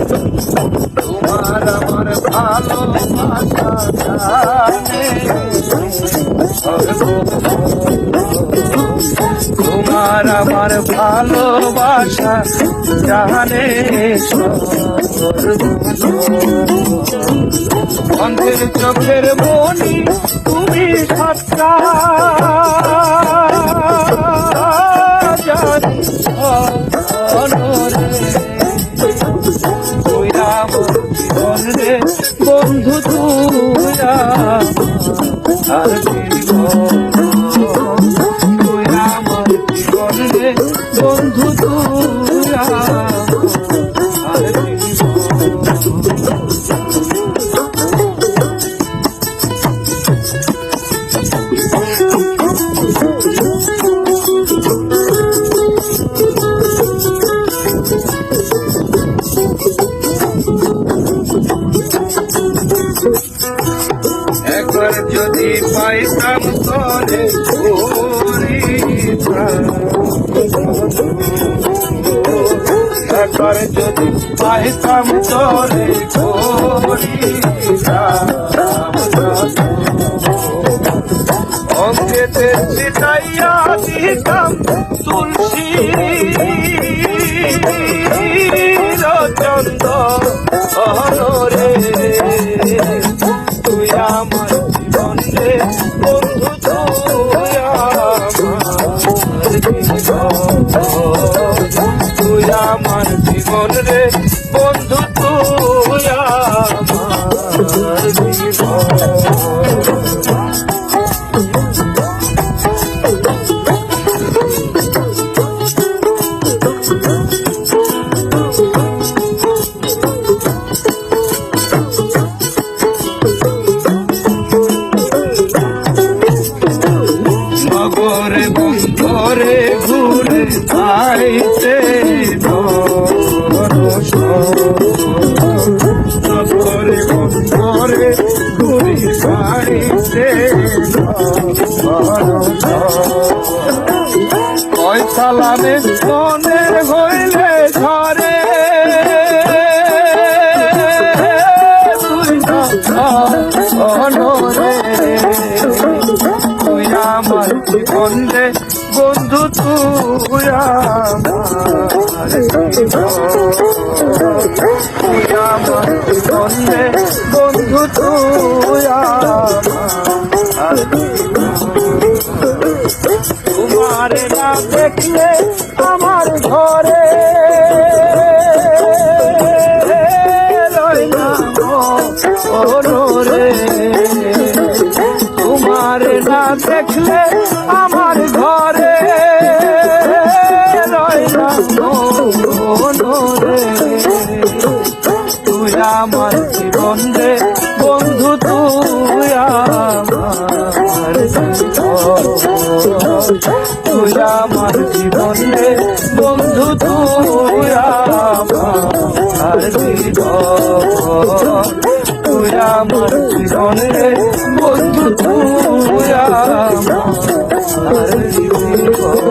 তোমার আমার ভালোবাসা জানে তোমার আমার ভালোবাসা জানে অন্ধের চোখের মনি তুমি সাতটা জানি তুই আমার জীবন রে বন্ধু তুই আর তুই আমার জীবন রে বন্ধু তুই আর একবার যদি পাইতাম তরে একবার যদি পাইতাম তরে অঙ্গেতে ছিটাইয়া দিতাম তুলসী চন্দন রে তুই আমার জীবন রে বন্ধু তুই আমার জীবন রে বন্ধু তুই আমার জীবন নগরে বন্ধরে ঘুরে আইতে নগরে বন্ধরে ঘুরে আইতে পয়সালামে মনের হইলে ঝরে তুই অনরে তুই আমার জীবন রে বন্ধু তুই আমার তুই আমার জীবন রে বন্ধু তুই আমার তোমার না দেখলে আমার ঘরে রে তোমার না দেখলে আমার ঘরে তুই আমার জীবন রে বন্ধু তুই আমার তুই আমার জীবন রে বন্ধু তুই আমার জীবন তুই আমার জীবন রে বন্ধু তুই আমার জীবন।